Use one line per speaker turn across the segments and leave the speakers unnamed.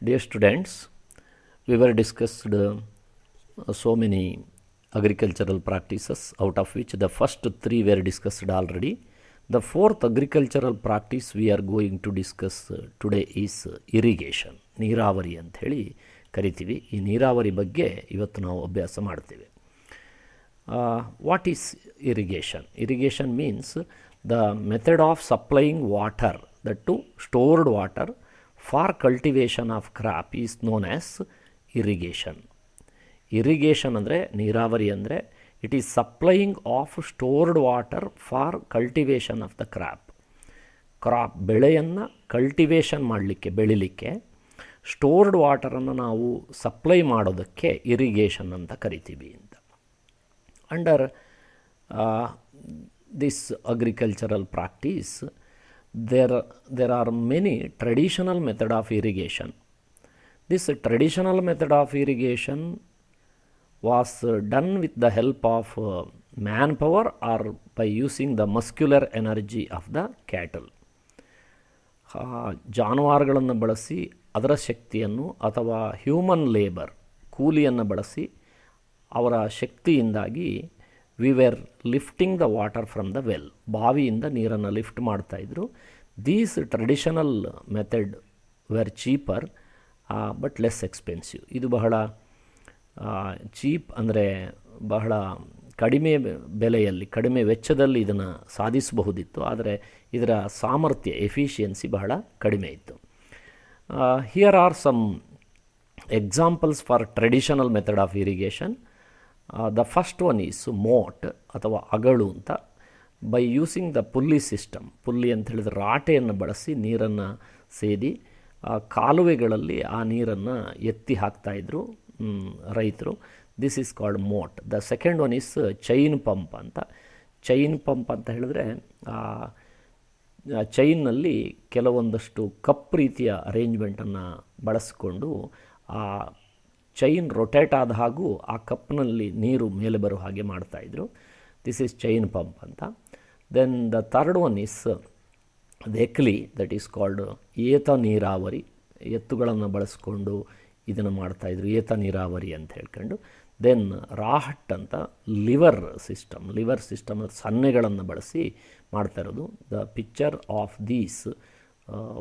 Dear students, we were discussed so many agricultural practices, out of which the first three were discussed already. The fourth agricultural practice we are going to discuss today is irrigation. ನೀರಾವರಿ ಅಂತ ಹೇಳಿ ಕರಿತೀವಿ. ಈ ನೀರಾವರಿ ಬಗ್ಗೆ ಇವತ್ತು ನಾವು ಅಭ್ಯಾಸ ಮಾಡ್ತೀವಿ. What is irrigation? Irrigation means the method of supplying water, that to stored water for cultivation of crop is known as irrigation. Irrigation ಅಂದರೆ ನೀರಾವರಿ ಅಂದರೆ it is supplying of stored water for cultivation of the crop ಬೆಳೆಯನ್ನು cultivation ಮಾಡಲಿಕ್ಕೆ, ಬೆಳಿಲಿಕ್ಕೆ stored ವಾಟರನ್ನು ನಾವು supply ಮಾಡೋದಕ್ಕೆ irrigation ಅಂತ ಕರಿತೀವಿ ಅಂತ. Under this agricultural practice, there are many traditional method of irrigation. This traditional method of irrigation was done with the help of manpower or by using the muscular energy of the cattle. ಜಾನುವಾರುಗಳನ್ನು ಬಳಸಿ ಅದರ ಶಕ್ತಿಯನ್ನು ಅಥವಾ human labour, ಕೂಲಿಯನ್ನು ಬಳಸಿ ಅವರ ಶಕ್ತಿಯಿಂದಾಗಿ we were lifting the water from the well, ಬಾವಿಯಿಂದ ನೀರನ್ನು ಲಿಫ್ಟ್ ಮಾಡ್ತಾಯಿದ್ರು. These traditional method were cheaper but less expensive. ಇದು ಬಹಳ ಚೀಪ್ ಅಂದರೆ ಬಹಳ ಕಡಿಮೆ ಬೆಲೆಯಲ್ಲಿ, ಕಡಿಮೆ ವೆಚ್ಚದಲ್ಲಿ ಇದನ್ನು ಸಾಧಿಸಬಹುದಿತ್ತು. ಆದರೆ ಇದರ ಸಾಮರ್ಥ್ಯ, ಎಫಿಷಿಯನ್ಸಿ ಬಹಳ ಕಡಿಮೆ ಇತ್ತು. Here are some examples for traditional method of irrigation. The first one is moat ಅಥವಾ ಅಗಳು ಅಂತ. By using the pulley system, pulley ಅಂತ ಹೇಳಿದ್ರೆ ರಾಟೆಯನ್ನು ಬಳಸಿ ನೀರನ್ನು ಸೇದಿ ಕಾಲುವೆಗಳಲ್ಲಿ ಆ ನೀರನ್ನು ಎತ್ತಿ ಹಾಕ್ತಾಯಿದ್ರು ರೈತರು. This is called moat. The second one is chain pump ಅಂತ. ಚೈನ್ ಪಂಪ್ ಅಂತ ಹೇಳಿದ್ರೆ ಚೈನ್ನಲ್ಲಿ ಕೆಲವೊಂದಷ್ಟು ಕಪ್ ರೀತಿಯ ಅರೇಂಜ್ಮೆಂಟನ್ನು ಬಳಸಿಕೊಂಡು ಆ ಚೈನ್ ರೊಟೇಟ್ ಆದ ಹಾಗೂ ಆ ಕಪ್ನಲ್ಲಿ ನೀರು ಮೇಲೆ ಬರೋ ಹಾಗೆ ಮಾಡ್ತಾಯಿದ್ರು. ದಿಸ್ ಈಸ್ ಚೈನ್ ಪಂಪ್ ಅಂತ. Then the third one is ಎಕ್ಲಿ, ದಟ್ ಈಸ್ ಕಾಲ್ಡ್ ಏತ ನೀರಾವರಿ. ಎತ್ತುಗಳನ್ನು ಬಳಸ್ಕೊಂಡು ಇದನ್ನು ಮಾಡ್ತಾಯಿದ್ರು, ಏತ ನೀರಾವರಿ ಅಂತ ಹೇಳ್ಕೊಂಡು. ದೆನ್ ರಾಹಟ್ ಅಂತ ಲಿವರ್ ಸಿಸ್ಟಮ್ ಸನ್ನೆಗಳನ್ನು ಬಳಸಿ ಮಾಡ್ತಾ ಇರೋದು. The picture of these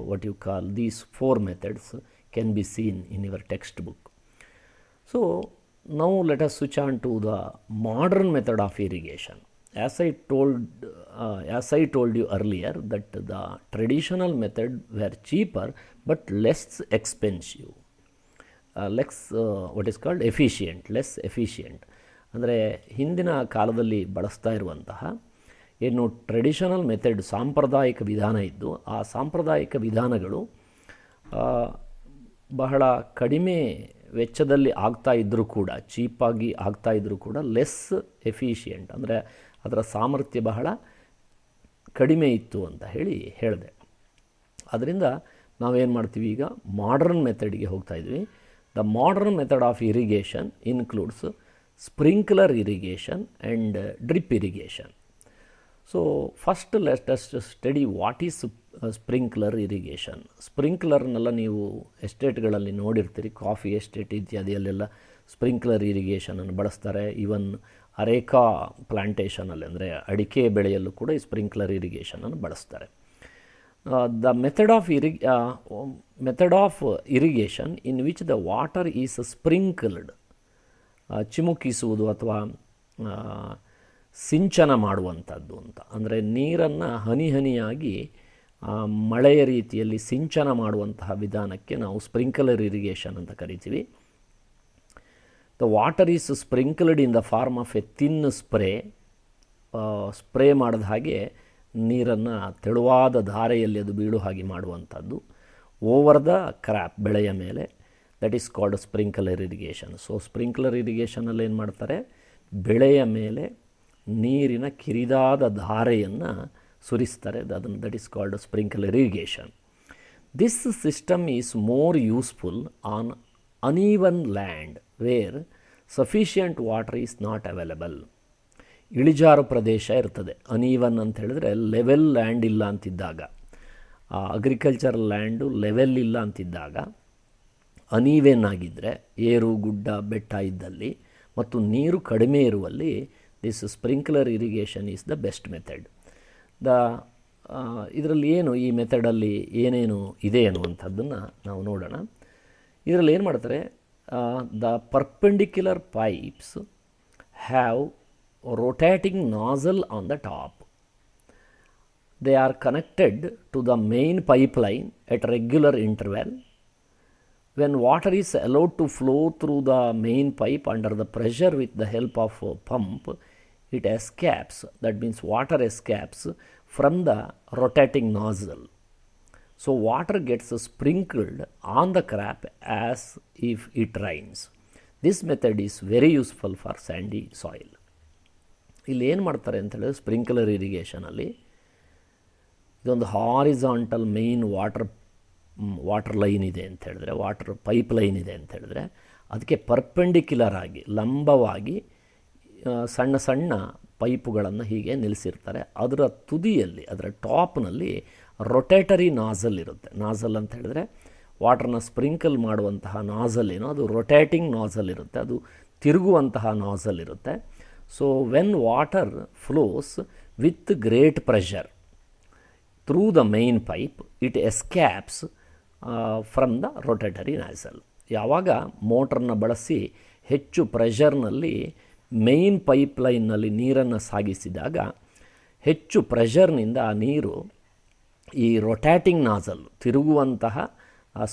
what you call these four methods can be seen in your textbook. So now let us switch on to the modern method of irrigation. As I told you earlier that the traditional method were cheaper but less expensive, what is called less efficient. ಅಂದರೆ ಹಿಂದಿನ ಕಾಲದಲ್ಲಿ ಬಳಸ್ತಾ ಇರುವಂತಹ ಏನು traditional method, ಸಾಂಪ್ರದಾಯಿಕ ವಿಧಾನ ಇದ್ದು, ಆ ಸಾಂಪ್ರದಾಯಿಕ ವಿಧಾನಗಳು ಬಹಳ ಕಡಿಮೆ ವೆಚ್ಚದಲ್ಲಿ ಆಗ್ತಾ ಇದ್ದರೂ ಕೂಡ, ಚೀಪಾಗಿ ಆಗ್ತಾ ಇದ್ದರೂ ಕೂಡ ಲೆಸ್ ಎಫಿಷಿಯೆಂಟ್ ಅಂದರೆ ಅದರ ಸಾಮರ್ಥ್ಯ ಬಹಳ ಕಡಿಮೆ ಇತ್ತು ಅಂತ ಹೇಳಿದೆ. ಅದರಿಂದ ನಾವೇನು ಮಾಡ್ತೀವಿ, ಈಗ ಮಾಡರ್ನ್ ಮೆಥಡ್ಗೆ ಹೋಗ್ತಾ ಇದ್ವಿ. The modern method of irrigation includes sprinkler irrigation and drip irrigation. So first let us study what is sprinkler irrigation. ಸ್ಪ್ರಿಂಕ್ಲರ್ನೆಲ್ಲ ನೀವು ಎಸ್ಟೇಟ್ಗಳಲ್ಲಿ ನೋಡಿರ್ತೀರಿ, ಕಾಫಿ ಎಸ್ಟೇಟ್ ಇತ್ಯಾದಿಯಲ್ಲೆಲ್ಲ ಸ್ಪ್ರಿಂಕ್ಲರ್ ಇರಿಗೇಷನನ್ನು ಬಳಸ್ತಾರೆ. ಈವನ್ ಅರೇಕಾ ಪ್ಲಾಂಟೇಷನಲ್ಲಿ ಅಂದರೆ ಅಡಿಕೆ ಬೆಳೆಯಲ್ಲೂ ಕೂಡ ಈ ಸ್ಪ್ರಿಂಕ್ಲರ್ ಇರಿಗೇಷನನ್ನು ಬಳಸ್ತಾರೆ. The method of irrigation in which the water is sprinkled, ಚಿಮುಕಿಸುವುದು ಅಥವಾ ಸಿಂಚನ ಮಾಡುವಂಥದ್ದು ಅಂತ. ಅಂದರೆ ನೀರನ್ನು ಹನಿ ಹನಿಯಾಗಿ ಮಳೆಯ ರೀತಿಯಲ್ಲಿ ಸಿಂಚನ ಮಾಡುವಂತಹ ವಿಧಾನಕ್ಕೆ ನಾವು ಸ್ಪ್ರಿಂಕ್ಲರ್ ಇರಿಗೇಷನ್ ಅಂತ ಕರಿತೀವಿ. The water is sprinkled in the form of a thin spray ಮಾಡಿದ ಹಾಗೆ ನೀರನ್ನು ತೆಳುವಾದ ಧಾರೆಯಲ್ಲಿ ಅದು ಬೀಳೋ ಹಾಗೆ ಮಾಡುವಂಥದ್ದು ಓವರ್ ದ ಕ್ರಾಪ್, ಬೆಳೆಯ ಮೇಲೆ. That is called sprinkler irrigation. So sprinkler ಇರಿಗೇಷನಲ್ಲಿ ಏನು ಮಾಡ್ತಾರೆ, ಬೆಳೆಯ ಮೇಲೆ ನೀರಿನ ಕಿರಿದಾದ ಧಾರೆಯನ್ನು ಸುರಿಸ್ತಾರೆ. That is called sprinkler irrigation. This system is more useful on uneven land where sufficient water is not available. ಇಳಿಜಾರು ಪ್ರದೇಶ ಇರ್ತದೆ. ಅನ್ಈವನ್ ಅಂತ ಹೇಳಿದ್ರೆ ಲೆವೆಲ್ ಲ್ಯಾಂಡ್ ಇಲ್ಲ ಅಂತಿದ್ದಾಗ, ಅಗ್ರಿಕಲ್ಚರಲ್ ಲ್ಯಾಂಡು ಲೆವೆಲ್ ಇಲ್ಲ ಅಂತಿದ್ದಾಗ ಅನೀವೆನ್ ಆಗಿದ್ದರೆ, ಏರು ಗುಡ್ಡ ಬೆಟ್ಟ ಇದ್ದಲ್ಲಿ ಮತ್ತು ನೀರು ಕಡಿಮೆ ಇರುವಲ್ಲಿ this sprinkler irrigation is the best method. ಇದರಲ್ಲಿ ಏನು ಈ ಮೆಥಡಲ್ಲಿ ಏನೇನು ಇದೆ ಅನ್ನುವಂಥದ್ದನ್ನು ನಾವು ನೋಡೋಣ. ಇದರಲ್ಲಿ ಏನು ಮಾಡ್ತಾರೆ, the perpendicular pipes have rotating nozzle on the top. They are connected to the main pipeline at regular interval. When water is allowed to flow through the main pipe under the pressure with the help of a pump, it escapes, that means water escapes from the rotating nozzle. So water gets sprinkled on the crop as if it rains. This method is very useful for sandy soil. ಇಲ್ಲಿ ಏನು ಮಾಡ್ತಾರೆ ಅಂತ ಹೇಳಿದ್ರೆ, sprinkler ಇರಿಗೇಷನಲ್ಲಿ ಇದೊಂದು horizontal main water line ಇದೆ ಅಂತ ಹೇಳಿದ್ರೆ, water pipe line ಇದೆ ಅಂತ ಹೇಳಿದ್ರೆ, ಅದಕ್ಕೆ ಪರ್ಪೆಂಡಿಕ್ಯುಲರ್ ಆಗಿ ಲಂಬವಾಗಿ ಸಣ್ಣ ಸಣ್ಣ ಪೈಪುಗಳನ್ನು ಹೀಗೆ ನಿಲ್ಲಿಸಿರ್ತಾರೆ. ಅದರ ತುದಿಯಲ್ಲಿ, ಅದರ ಟಾಪ್ನಲ್ಲಿ ರೊಟೇಟರಿ ನಾಝಲ್ ಇರುತ್ತೆ. ನಾಝಲ್ ಅಂತ ಹೇಳಿದ್ರೆ ವಾಟರ್ನ ಸ್ಪ್ರಿಂಕಲ್ ಮಾಡುವಂತಹ ನಾಝಲ್ ಏನೋ ಅದು ರೊಟೇಟಿಂಗ್ ನಾಝಲ್ ಇರುತ್ತೆ, ಅದು ತಿರುಗುವಂತಹ ನಾಝಲ್ ಇರುತ್ತೆ. So when water flows with great pressure through the main pipe, it escapes from the rotatory nozzle. ಯಾವಾಗ ಮೋಟರ್ನ ಬಳಸಿ ಹೆಚ್ಚು ಪ್ರೆಷರ್ನಲ್ಲಿ ಮೇನ್ ಪೈಪ್ಲೈನ್ನಲ್ಲಿ ನೀರನ್ನು ಸಾಗಿಸಿದಾಗ ಹೆಚ್ಚು ಪ್ರೆಷರ್ನಿಂದ ಆ ನೀರು ಈ ರೊಟ್ಯಾಟಿಂಗ್ ನಾಝಲ್, ತಿರುಗುವಂತಹ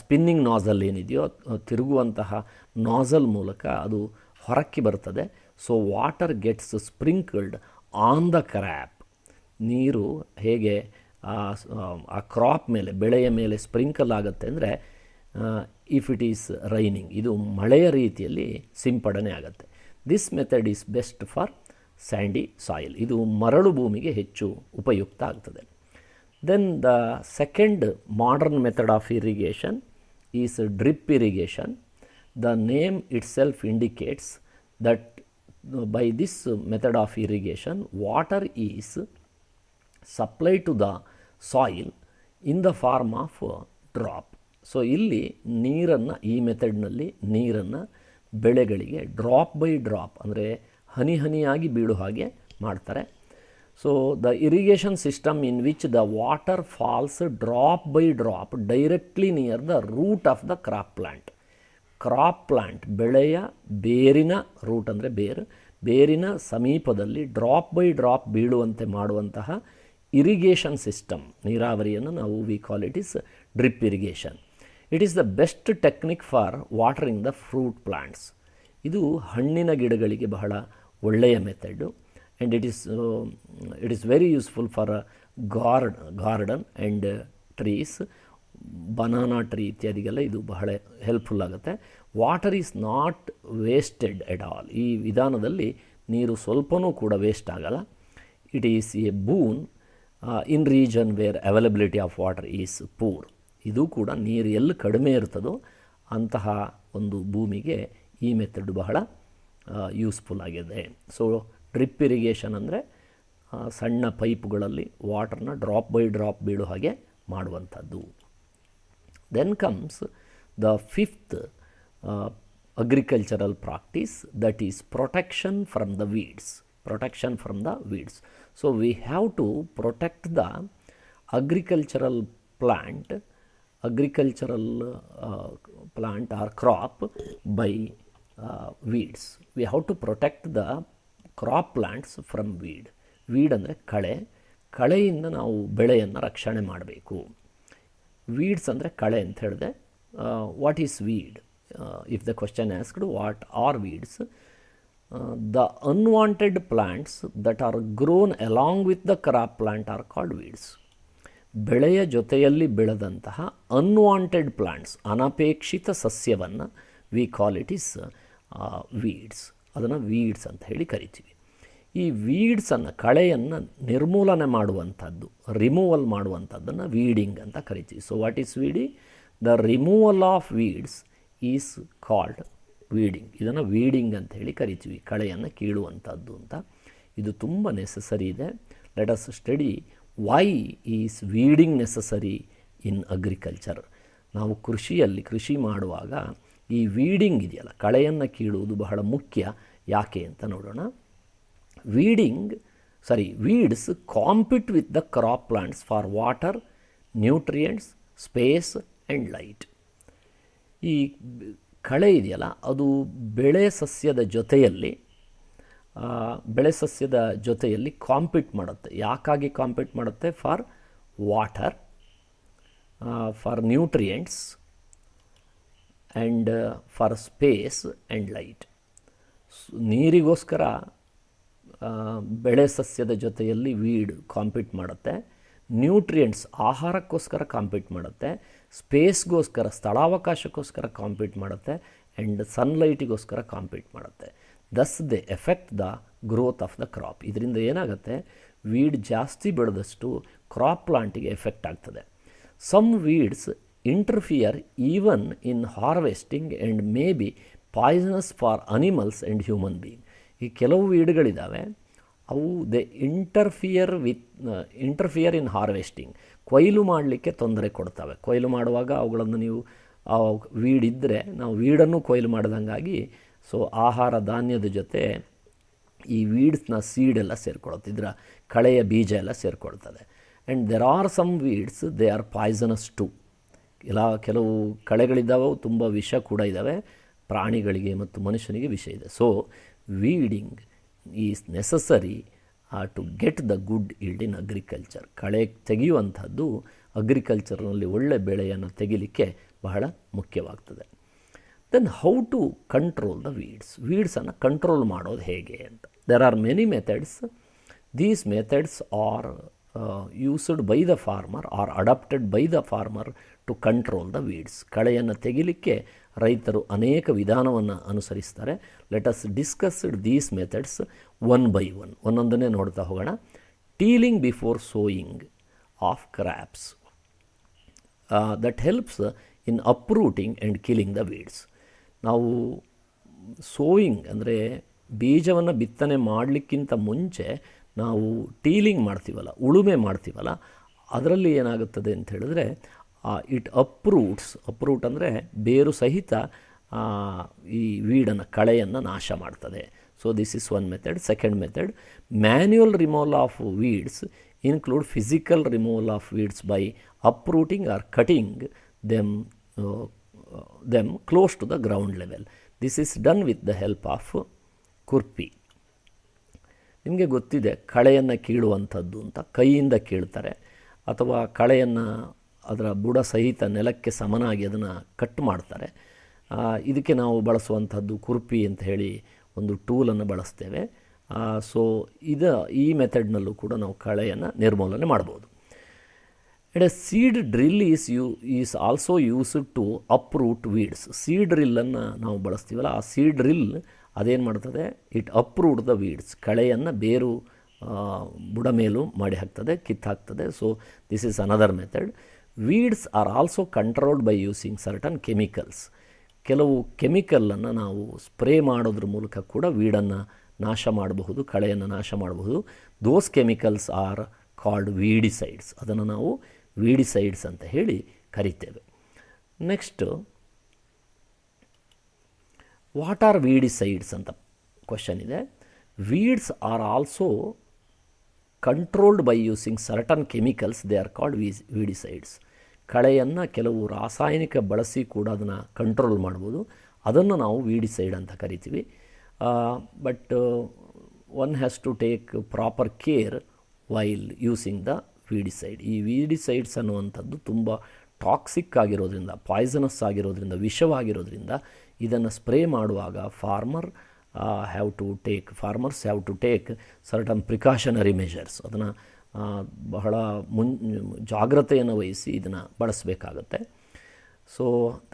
ಸ್ಪಿನ್ನಿಂಗ್ ನಾಝಲ್ ಏನಿದೆಯೋ, ತಿರುಗುವಂತಹ ನಾಝಲ್ ಮೂಲಕ ಅದು ಹೊರಕ್ಕೆ ಬರ್ತದೆ. So water gets sprinkled on the crop. ನೀರು ಹೇಗೆ ಆ ಕ್ರಾಪ್ ಮೇಲೆ, ಬೆಳೆಯ ಮೇಲೆ ಸ್ಪ್ರಿಂಕಲ್ ಆಗುತ್ತೆ ಅಂದರೆ, ಇಫ್ ಇಟ್ ಈಸ್ ರೈನಿಂಗ್, ಇದು ಮಳೆಯ ರೀತಿಯಲ್ಲಿ ಸಿಂಪಡಣೆ ಆಗುತ್ತೆ. This method is best for sandy soil. ಇದು ಮರಳು ಭೂಮಿಗೆ ಹೆಚ್ಚು ಉಪಯುಕ್ತ ಆಗ್ತದೆ. Then the second modern method of irrigation is drip irrigation. The name itself indicates that by this method of irrigation, water is supplied to the soil in the form of drop. So ಇಲ್ಲಿ ನೀರನ್ನು, ಈ ಮೆಥಡ್ನಲ್ಲಿ ನೀರನ್ನು ಬೆಳೆಗಳಿಗೆ drop by drop ಅಂದರೆ ಹನಿ ಹನಿಯಾಗಿ ಬೀಳೋ ಹಾಗೆ ಮಾಡ್ತಾರೆ. So the irrigation system in which the water falls drop by drop directly near the root of the crop plant. Crop plant, ಬೆಳೆಯ ಬೇರಿನ, ರೂಟ್ ಅಂದರೆ ಬೇರಿನ ಸಮೀಪದಲ್ಲಿ ಡ್ರಾಪ್ ಬೈ ಡ್ರಾಪ್ ಬೀಳುವಂತೆ ಮಾಡುವಂತಹ ಇರಿಗೇಷನ್ ಸಿಸ್ಟಮ್, ನೀರಾವರಿಯನ್ನು ನಾವು we call it is drip irrigation. It is the best technique for watering the fruit plants. ಇದು ಹಣ್ಣಿನ ಗಿಡಗಳಿಗೆ ಬಹಳ ಒಳ್ಳೆಯ method. And it is very useful for garden and trees. Banana tree ಇತ್ಯಾದಿಗೆಲ್ಲ ಇದು ಬಹಳ ಹೆಲ್ಪ್ಫುಲ್ ಆಗುತ್ತೆ. Water is not wasted at all. ಈ ವಿಧಾನದಲ್ಲಿ ನೀರು ಸ್ವಲ್ಪನೂ ಕೂಡ ವೇಸ್ಟ್ ಆಗಲ್ಲ. It is a boon in region where availability of water is poor. ಇದು ಕೂಡ ನೀರು ಎಲ್ಲಿ ಕಡಿಮೆ ಇರ್ತದೋ ಅಂತಹ ಒಂದು ಭೂಮಿಗೆ ಈ ಮೆಥಡ್ ಬಹಳ ಯೂಸ್ಫುಲ್ ಆಗಿದೆ. ಸೊ ಡ್ರಿಪ್ ಇರಿಗೇಷನ್ ಅಂದರೆ ಸಣ್ಣ ಪೈಪ್ಗಳಲ್ಲಿ ವಾಟರ್ನ ಡ್ರಾಪ್ ಬೈ ಡ್ರಾಪ್ ಬೀಳೋ ಹಾಗೆ ಮಾಡುವಂಥದ್ದು. Then comes the fifth agricultural practice, that is protection from the weeds. Protection from the weeds. So we have to protect the agricultural plant or crop by weeds. We have to protect the crop plants from weed. Weed ಅಂದರೆ ಕಳೆಯಿಂದ ನಾವು ಬೆಳೆಯನ್ನು ರಕ್ಷಣೆ ಮಾಡಬೇಕು. Weeds ಅಂದರೆ ಕಳೆ ಅಂತ ಹೇಳಿದೆ. What is weed? If the question asked what are weeds, the unwanted plants that are grown along with the crop plant are called weeds. ಬೆಳೆಯ ಜೊತೆಯಲ್ಲಿ ಬೆಳೆದಂತಹ ಅನ್ವಾಂಟೆಡ್ ಪ್ಲಾಂಟ್ಸ್, ಅನಪೇಕ್ಷಿತ ಸಸ್ಯವನ್ನು we call it is weeds. ಅದನ್ನು weeds ಅಂತ ಹೇಳಿ ಕರಿತೀವಿ. ಈ ವೀಡ್ಸನ್ನು, ಕಳೆಯನ್ನು ನಿರ್ಮೂಲನೆ ಮಾಡುವಂಥದ್ದು, ರಿಮೂವಲ್ ಮಾಡುವಂಥದ್ದನ್ನು ವೀಡಿಂಗ್ ಅಂತ ಕರಿತೀವಿ. So what is weeding? The removal of weeds is called weeding. ಇದನ್ನು ವೀಡಿಂಗ್ ಅಂತ ಹೇಳಿ ಕರಿತೀವಿ, ಕಳೆಯನ್ನು ಕೀಳುವಂಥದ್ದು ಅಂತ. ಇದು ತುಂಬ ನೆಸಸರಿ ಇದೆ. Let us study why is weeding necessary in agriculture. ನಾವು ಕೃಷಿ ಮಾಡುವಾಗ ಈ ವೀಡಿಂಗ್ ಇದೆಯಲ್ಲ, ಕಳೆಯನ್ನು ಕೀಳುವುದು ಬಹಳ ಮುಖ್ಯ. ಯಾಕೆ ಅಂತ ನೋಡೋಣ. Weeds compete with the crop plants for water, nutrients, space and light. ಈ ಕಳೆ ಇದೆಯಲ್ಲ, ಅದು ಬೆಳೆ ಸಸ್ಯದ ಜೊತೆಯಲ್ಲಿ ಕಾಂಪಿಟ್ ಮಾಡುತ್ತೆ. ಯಾಕಾಗಿ ಕಾಂಪಿಟ್ ಮಾಡುತ್ತೆ? For water, for nutrients and for space and light. ನೀರಿಗೋಸ್ಕರ ಬೆಳೆ ಸಸ್ಯದ ಜೊತೆಯಲ್ಲಿ ವೀಡ್ ಕಾಂಪಿಟ್ ಮಾಡುತ್ತೆ. ನ್ಯೂಟ್ರಿಯೆಂಟ್ಸ್ ಆಹಾರಕ್ಕೋಸ್ಕರ ಕಾಂಪಿಟ್ ಮಾಡುತ್ತೆ. ಸ್ಪೇಸ್ಗೋಸ್ಕರ, ಸ್ಥಳಾವಕಾಶಕ್ಕೋಸ್ಕರ ಕಾಂಪಿಟ್ ಮಾಡುತ್ತೆ. ಆ್ಯಂಡ್ ಸನ್ಲೈಟಿಗೋಸ್ಕರ ಕಾಂಪಿಟ್ ಮಾಡುತ್ತೆ. Thus they effect the growth of the crop. ಇದರಿಂದ ಏನಾಗುತ್ತೆ, ವೀಡ್ ಜಾಸ್ತಿ ಬೆಳೆದಷ್ಟು ಕ್ರಾಪ್ ಪ್ಲಾಂಟಿಗೆ ಎಫೆಕ್ಟ್ ಆಗ್ತದೆ. Some weeds interfere even in harvesting and may be poisonous for animals and human being. ಈ ಕೆಲವು ವೀಡ್ಗಳಿದ್ದಾವೆ, ಅವು ಇಂಟರ್ಫಿಯರ್ ಇನ್ ಹಾರ್ವೆಸ್ಟಿಂಗ್, ಕೊಯ್ಲು ಮಾಡಲಿಕ್ಕೆ ತೊಂದರೆ ಕೊಡ್ತವೆ. ಕೊಯ್ಲು ಮಾಡುವಾಗ ಅವುಗಳನ್ನು ನೀವು ವೀಡಿದ್ದರೆ ನಾವು ವೀಡನ್ನು ಕೊಯ್ಲು ಮಾಡಿದಂಗಾಗಿ ಸೊ ಆಹಾರ ಧಾನ್ಯದ ಜೊತೆ ಈ ವೀಡ್ಸ್ನ ಸೀಡೆಲ್ಲ ಸೇರಿಕೊಳ್ಳುತ್ತೆ, ಇದರ ಕಳೆಯ ಬೀಜ ಎಲ್ಲ ಸೇರಿಕೊಳ್ತದೆ. And there are some weeds they are poisonous too. ಕೆಲವು ಕಳೆಗಳಿದ್ದಾವೆ, ತುಂಬ ವಿಷ ಕೂಡ ಇದ್ದಾವೆ, ಪ್ರಾಣಿಗಳಿಗೆ ಮತ್ತು ಮನುಷ್ಯನಿಗೆ ವಿಷ ಇದೆ. So weeding is necessary to get the good yield in agriculture. ಕಳೆ ತೆಗೆಯುವಂಥದ್ದು ಅಗ್ರಿಕಲ್ಚರ್ನಲ್ಲಿ ಒಳ್ಳೆ ಬೆಳೆಯನ್ನು ತೆಗಿಲಿಕ್ಕೆ ಬಹಳ ಮುಖ್ಯವಾಗ್ತದೆ. Then how to control the ವೀಡ್ಸನ್ನು ಕಂಟ್ರೋಲ್ ಮಾಡೋದು ಹೇಗೆ ಅಂತ. There are many methods. These methods are used by the farmer or adopted by the farmer to control the weeds. ಕಳೆಯನ್ನು ತೆಗಿಲಿಕ್ಕೆ ರೈತರು ಅನೇಕ ವಿಧಾನವನ್ನು ಅನುಸರಿಸ್ತಾರೆ. Let us discussed these methods one by one, ಒಂದೊಂದನ್ನೇ ನೋಡ್ತಾ ಹೋಗೋಣ. ಟೀಲಿಂಗ್ before sowing of crops that helps in uprooting and killing the weeds. ನಾವು ಸೋಯಿಂಗ್ ಅಂದರೆ ಬೀಜವನ್ನು ಬಿತ್ತನೆ ಮಾಡಲಿಕ್ಕಿಂತ ಮುಂಚೆ ನಾವು ಟೀಲಿಂಗ್ ಮಾಡ್ತೀವಲ್ಲ, ಉಳುಮೆ ಮಾಡ್ತೀವಲ್ಲ, ಅದರಲ್ಲಿ ಏನಾಗುತ್ತದೆ ಅಂತ ಹೇಳಿದ್ರೆ ಇಟ್ ಅಪ್ರೂಟ್ ಅಂದರೆ ಬೇರು ಸಹಿತ ಈ ವೀಡನ್ನು, ಕಳೆಯನ್ನು ನಾಶ ಮಾಡ್ತದೆ. So this is one method. Second method, manual removal of weeds include physical removal of weeds by uprooting or cutting them close to the ground level. This is done with the help of Kurpi. ನಿಮಗೆ ಗೊತ್ತಿದೆ ಕಳೆಯನ್ನು ಕೀಳುವಂಥದ್ದು ಅಂತ. ಕೈಯಿಂದ ಕೀಳ್ತಾರೆ ಅಥವಾ ಕಳೆಯನ್ನು ಅದರ ಬುಡ ಸಹಿತ ನೆಲಕ್ಕೆ ಸಮನಾಗಿ ಅದನ್ನು ಕಟ್ ಮಾಡ್ತಾರೆ. ಇದಕ್ಕೆ ನಾವು ಬಳಸುವಂಥದ್ದು ಕುರ್ಪಿ ಅಂತ ಹೇಳಿ ಒಂದು ಟೂಲನ್ನು ಬಳಸ್ತೇವೆ. ಈ ಮೆಥಡ್ನಲ್ಲೂ ಕೂಡ ನಾವು ಕಳೆಯನ್ನು ನಿರ್ಮೂಲನೆ ಮಾಡ್ಬೋದು. And a seed drill is also used to uproot weeds. Seed ಡ್ರಿಲ್ಲನ್ನು ನಾವು ಬಳಸ್ತೀವಲ್ಲ, ಆ ಸೀಡ್ ಡ್ರಿಲ್ ಅದೇನು ಮಾಡ್ತದೆ, ಇಟ್ ಅಪ್ರೂಟ್ ದ ವೀಡ್ಸ್, ಕಳೆಯನ್ನು ಬೇರು ಬುಡ ಮೇಲೂ ಮಾಡಿ ಹಾಕ್ತದೆ, ಕಿತ್ತಾಕ್ತದೆ. So this is another method. Weeds are also controlled by using certain chemicals. ಕೆಲವು ಕೆಮಿಕಲನ್ನು ನಾವು ಸ್ಪ್ರೇ ಮಾಡೋದ್ರ ಮೂಲಕ ಕೂಡ ವೀಡನ್ನು ನಾಶ ಮಾಡಬಹುದು, ಕಳೆಯನ್ನು ನಾಶ ಮಾಡಬಹುದು. ದೋಸ್ ಕೆಮಿಕಲ್ಸ್ ಆರ್ ಕಾಲ್ಡ್ ವೀಡಿಸೈಡ್ಸ್. ಅದನ್ನು ನಾವು ವೀಡಿಸೈಡ್ಸ್ ಅಂತ ಹೇಳಿ ಕರಿತೇವೆ. ನೆಕ್ಸ್ಟು, ವಾಟ್ ಆರ್ ವೀಡಿಸೈಡ್ಸ್ ಅಂತ ಕ್ವಶನ್ ಇದೆ. Weeds are also controlled by using certain chemicals, they are called weedicides. ಕಳೆಯನ್ನು ಕೆಲವು ರಾಸಾಯನಿಕ ಬಳಸಿ ಕೂಡ ಅದನ್ನು ಕಂಟ್ರೋಲ್ ಮಾಡ್ಬೋದು, ಅದನ್ನು ನಾವು ವೀಡಿಸೈಡ್ ಅಂತ ಕರಿತೀವಿ. But one has to take proper care while using the weedicide. ಈ ವೀಡಿಸೈಡ್ಸ್ ಅನ್ನುವಂಥದ್ದು ತುಂಬ ಟಾಕ್ಸಿಕ್ ಆಗಿರೋದ್ರಿಂದ, ಪಾಯ್ಸನಸ್ ಆಗಿರೋದ್ರಿಂದ, ವಿಷವಾಗಿರೋದ್ರಿಂದ ಇದನ್ನು ಸ್ಪ್ರೇ ಮಾಡುವಾಗ farmers have to take certain precautionary measures. ಅದನ್ನು ಬಹಳ ಜಾಗ್ರತೆಯನ್ನು ವಹಿಸಿ ಇದನ್ನು ಬಳಸಬೇಕಾಗತ್ತೆ. So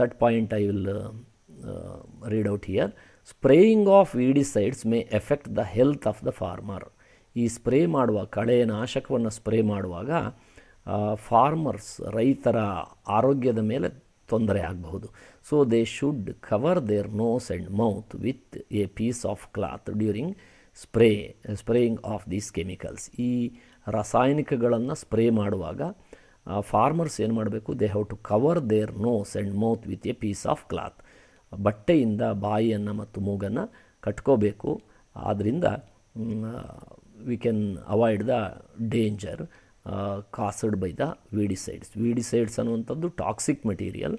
that point I will read out here. Spraying of weedicides may effect the health of the farmer. ಈ ಸ್ಪ್ರೇ ಮಾಡುವ ಕಳೆಯ ನಾಶಕವನ್ನು ಸ್ಪ್ರೇ ಮಾಡುವಾಗ ಫಾರ್ಮರ್ಸ್, ರೈತರ ಆರೋಗ್ಯದ ಮೇಲೆ ತೊಂದರೆ ಆಗಬಹುದು. So they should cover their nose and mouth with a piece of cloth during spraying of these chemicals. ಈ ರಾಸಾಯನಿಕಗಳನ್ನು ಸ್ಪ್ರೇ ಮಾಡುವಾಗ ಫಾರ್ಮರ್ಸ್ ಏನು ಮಾಡಬೇಕು, they have to cover their nose and mouth with a piece of cloth. ಬಟ್ಟೆಯಿಂದ ಬಾಯಿಯನ್ನು ಮತ್ತು ಮೂಗನ್ನು ಕಟ್ಕೋಬೇಕು. ಆದ್ದರಿಂದ we can avoid the danger caused by the weedicides. Weedicides ಅನ್ನುವಂಥದ್ದು ಟಾಕ್ಸಿಕ್ ಮೆಟೀರಿಯಲ್,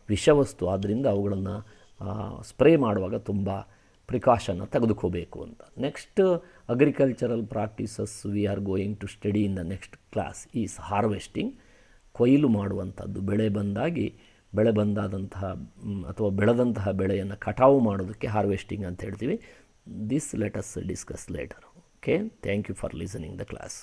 ವಿಷವಸ್ತು. ಆದ್ದರಿಂದ ಅವುಗಳನ್ನು ಸ್ಪ್ರೇ ಮಾಡುವಾಗ ತುಂಬ ಪ್ರಿಕಾಷನ್ನ ತೆಗೆದುಕೋಬೇಕು ಅಂತ. Next agricultural practices we are going to study in the next class is harvesting. ಕೊಯ್ಲು ಮಾಡುವಂಥದ್ದು, ಬೆಳೆ ಬಂದಾದಂತಹ ಅಥವಾ ಬೆಳೆದಂತಹ ಬೆಳೆಯನ್ನು ಕಟಾವು ಮಾಡೋದಕ್ಕೆ ಹಾರ್ವೆಸ್ಟಿಂಗ್ ಅಂತ ಹೇಳ್ತೀವಿ. This let us discuss later. Okay, thank you for listening the class.